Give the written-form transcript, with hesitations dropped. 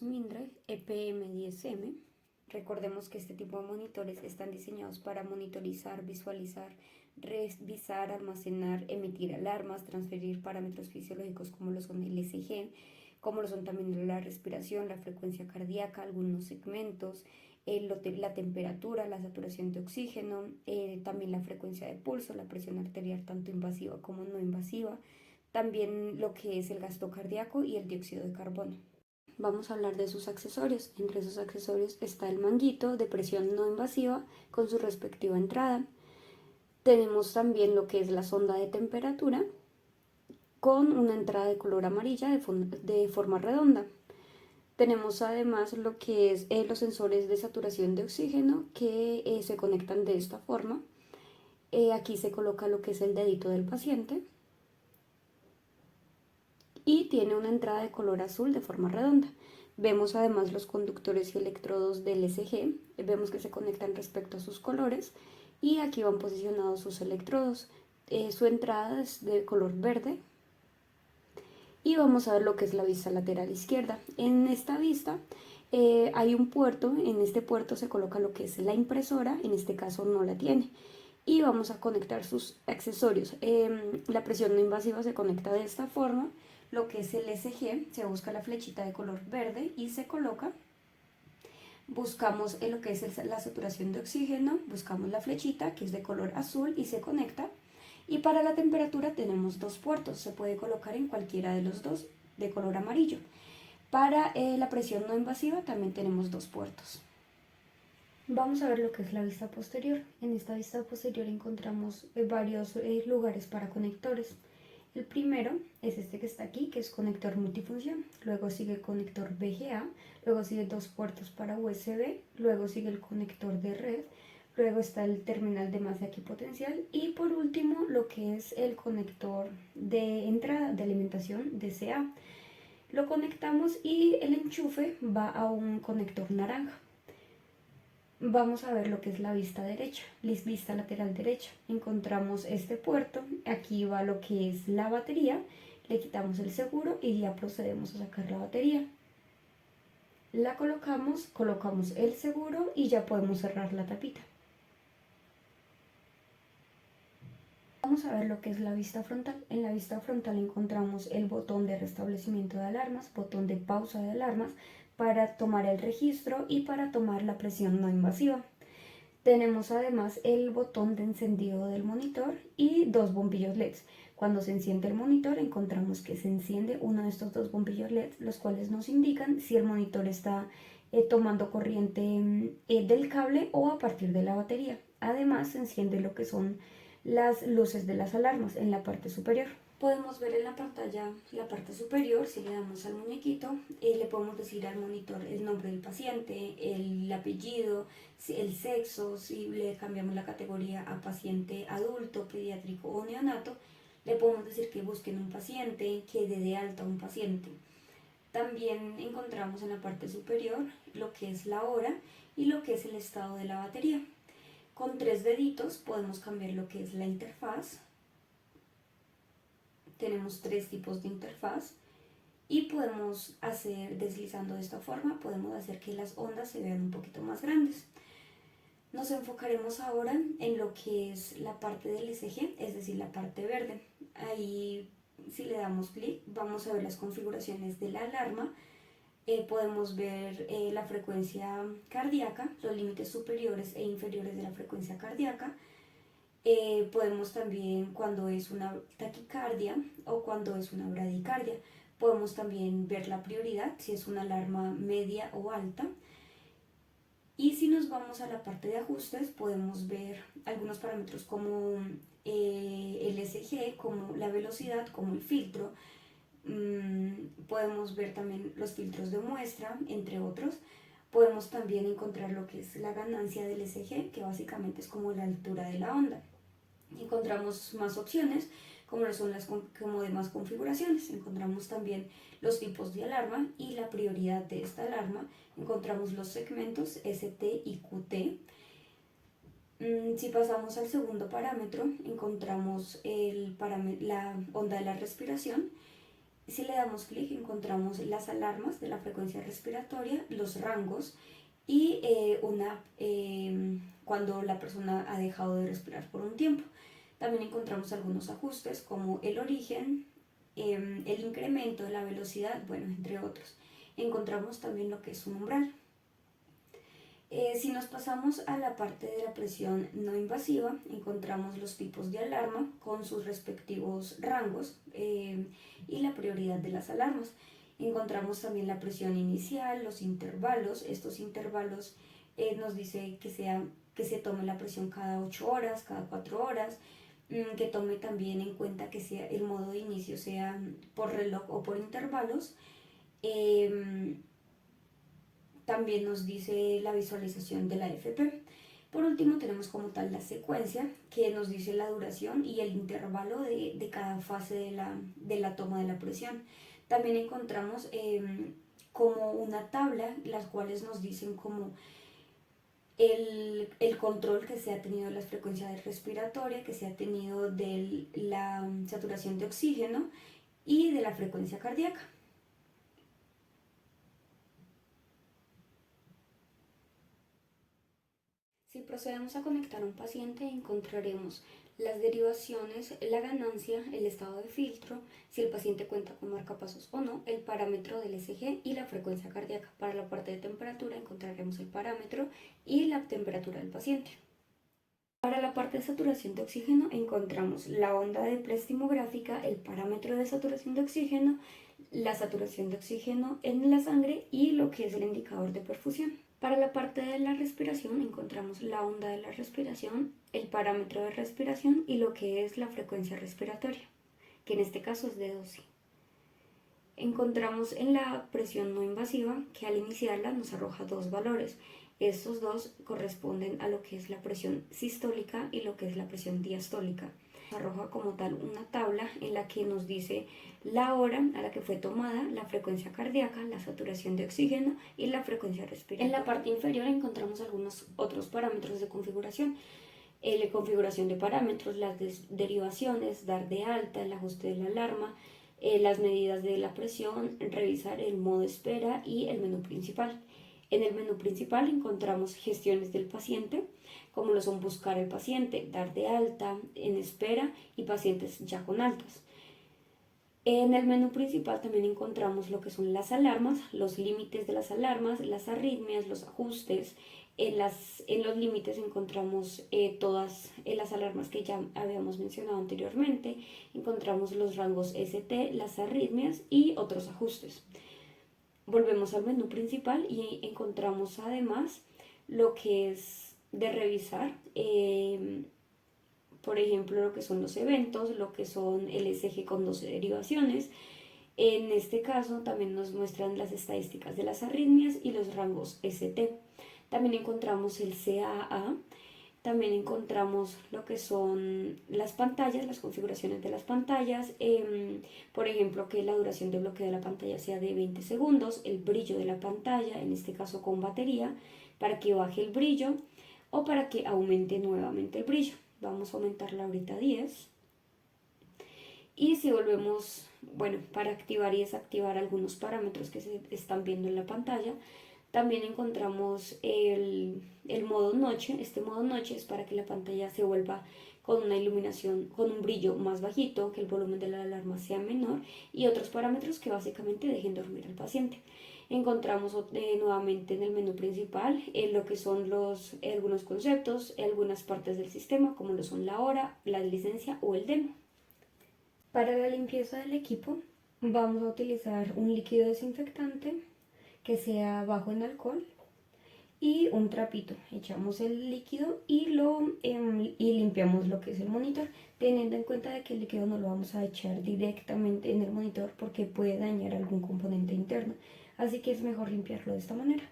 Mindray EPM10M. Recordemos que este tipo de monitores están diseñados para monitorizar, visualizar, revisar, almacenar, emitir alarmas, transferir parámetros fisiológicos como lo son el ECG, como lo son también la respiración, la frecuencia cardíaca, algunos segmentos, la temperatura, la saturación de oxígeno, también la frecuencia de pulso, la presión arterial tanto invasiva como no invasiva, también lo que es el gasto cardíaco y el dióxido de carbono. Vamos a hablar de sus accesorios. Entre sus accesorios está el manguito de presión no invasiva con su respectiva entrada. Tenemos también lo que es la sonda de temperatura con una entrada de color amarilla de forma redonda. Tenemos además lo que es los sensores de saturación de oxígeno que se conectan de esta forma. Aquí se coloca lo que es el dedito del paciente y tiene una entrada de color azul de forma redonda. Vemos además los conductores y electrodos del ECG, vemos que se conectan respecto a sus colores y aquí van posicionados sus electrodos. Su entrada es de color verde y vamos a ver lo que es la vista lateral izquierda. En esta vista hay un puerto, en este puerto se coloca lo que es la impresora, en este caso no la tiene. Y vamos a conectar sus accesorios. La presión no invasiva se conecta de esta forma. Lo que es el ECG, se busca la flechita de color verde y se coloca. Buscamos lo que es la saturación de oxígeno, buscamos la flechita que es de color azul y se conecta. Y para la temperatura tenemos dos puertos, se puede colocar en cualquiera de los dos de color amarillo. Para la presión no invasiva también tenemos dos puertos. Vamos a ver lo que es la vista posterior. En esta vista posterior encontramos varios lugares para conectores. El primero es este que está aquí, que es conector multifunción. Luego sigue el conector VGA, luego sigue dos puertos para USB, luego sigue el conector de red, luego está el terminal de masa equipotencial y por último lo que es el conector de entrada de alimentación DCA. Lo conectamos y el enchufe va a un conector naranja. Vamos a ver lo que es la vista derecha, vista lateral derecha. Encontramos este puerto, aquí va lo que es la batería, le quitamos el seguro y ya procedemos a sacar la batería. La colocamos el seguro y ya podemos cerrar la tapita. Vamos a ver lo que es la vista frontal. En la vista frontal encontramos el botón de restablecimiento de alarmas, botón de pausa de alarmas para tomar el registro y para tomar la presión no invasiva. Tenemos además el botón de encendido del monitor y dos bombillos LED. Cuando se enciende el monitor encontramos que se enciende uno de estos dos bombillos LED, los cuales nos indican si el monitor está tomando corriente del cable o a partir de la batería. Además se enciende lo que son las luces de las alarmas en la parte superior. Podemos ver en la pantalla la parte superior, si le damos al muñequito, le podemos decir al monitor el nombre del paciente, el apellido, el sexo, si le cambiamos la categoría a paciente adulto, pediátrico o neonato, le podemos decir que busquen un paciente, que dé de alta a un paciente. También encontramos en la parte superior lo que es la hora y lo que es el estado de la batería. Con tres deditos podemos cambiar lo que es la interfaz. Tenemos tres tipos de interfaz y podemos hacer, deslizando de esta forma, podemos hacer que las ondas se vean un poquito más grandes. Nos enfocaremos ahora en lo que es la parte del ECG, es decir, la parte verde. Ahí, si le damos clic, vamos a ver las configuraciones de la alarma. Podemos ver la frecuencia cardíaca, los límites superiores e inferiores de la frecuencia cardíaca. Podemos también, cuando es una taquicardia o cuando es una bradicardia, podemos también ver la prioridad, si es una alarma media o alta. Y si nos vamos a la parte de ajustes, podemos ver algunos parámetros como el ECG, como la velocidad, como el filtro. Podemos ver también los filtros de muestra, entre otros. Podemos también encontrar lo que es la ganancia del ECG, que básicamente es como la altura de la onda. Encontramos más opciones, como son las como demás configuraciones. Encontramos también los tipos de alarma y la prioridad de esta alarma. Encontramos los segmentos ST y QT. Si pasamos al segundo parámetro, encontramos la onda de la respiración Si le damos clic encontramos las alarmas de la frecuencia respiratoria, los rangos y cuando la persona ha dejado de respirar por un tiempo. También encontramos algunos ajustes como el origen, el incremento de la velocidad, bueno, entre otros. Encontramos también lo que es un umbral. Si nos pasamos a la parte de la presión no invasiva, encontramos los tipos de alarma con sus respectivos rangos y la prioridad de las alarmas. Encontramos también la presión inicial, los intervalos. Estos intervalos nos dice que se tome la presión cada 8 horas, cada 4 horas, que tome también en cuenta que sea el modo de inicio sea por reloj o por intervalos. También nos dice la visualización de la FP. Por último tenemos como tal la secuencia, que nos dice la duración y el intervalo de cada fase de la toma de la presión. También encontramos como una tabla, las cuales nos dicen como el control que se ha tenido de la frecuencia respiratoria, que se ha tenido de la saturación de oxígeno y de la frecuencia cardíaca. Si procedemos a conectar a un paciente, encontraremos las derivaciones, la ganancia, el estado de filtro, si el paciente cuenta con marcapasos o no, el parámetro del ECG y la frecuencia cardíaca. Para la parte de temperatura encontraremos el parámetro y la temperatura del paciente. Para la parte de saturación de oxígeno encontramos la onda de estimográfica, el parámetro de saturación de oxígeno, la saturación de oxígeno en la sangre y lo que es el indicador de perfusión. Para la parte de la respiración encontramos la onda de la respiración, el parámetro de respiración y lo que es la frecuencia respiratoria, que en este caso es de 12. Encontramos en la presión no invasiva que al iniciarla nos arroja dos valores. Estos dos corresponden a lo que es la presión sistólica y lo que es la presión diastólica. Nos arroja como tal una tabla en la que nos dice la hora a la que fue tomada, la frecuencia cardíaca, la saturación de oxígeno y la frecuencia respiratoria. En la parte inferior encontramos algunos otros parámetros de configuración. La configuración de parámetros, las derivaciones, dar de alta, el ajuste de la alarma, las medidas de la presión, revisar el modo espera y el menú principal. En el menú principal encontramos gestiones del paciente, como lo son buscar el paciente, dar de alta, en espera y pacientes ya con altas. En el menú principal también encontramos lo que son las alarmas, los límites de las alarmas, las arritmias, los ajustes. En los límites encontramos todas las alarmas que ya habíamos mencionado anteriormente. Encontramos los rangos ST, las arritmias y otros ajustes. Volvemos al menú principal y encontramos además lo que es de revisar, por ejemplo, lo que son los eventos, lo que son el ECG con 12 derivaciones. En este caso también nos muestran las estadísticas de las arritmias y los rangos ST. También encontramos el CAA. También encontramos lo que son las pantallas, las configuraciones de las pantallas, por ejemplo que la duración de bloqueo de la pantalla sea de 20 segundos, el brillo de la pantalla, en este caso con batería, para que baje el brillo o para que aumente nuevamente el brillo. Vamos a aumentarla ahorita a 10. Y si volvemos, bueno, para activar y desactivar algunos parámetros que se están viendo en la pantalla, también encontramos el modo noche. Este modo noche es para que la pantalla se vuelva con una iluminación, con un brillo más bajito, que el volumen de la alarma sea menor y otros parámetros que básicamente dejen dormir al paciente. Encontramos nuevamente en el menú principal lo que son algunos conceptos, algunas partes del sistema como lo son la hora, la licencia o el demo. Para la limpieza del equipo vamos a utilizar un líquido desinfectante que sea bajo en alcohol y un trapito. Echamos el líquido y limpiamos lo que es el monitor, teniendo en cuenta de que el líquido no lo vamos a echar directamente en el monitor porque puede dañar algún componente interno, así que es mejor limpiarlo de esta manera.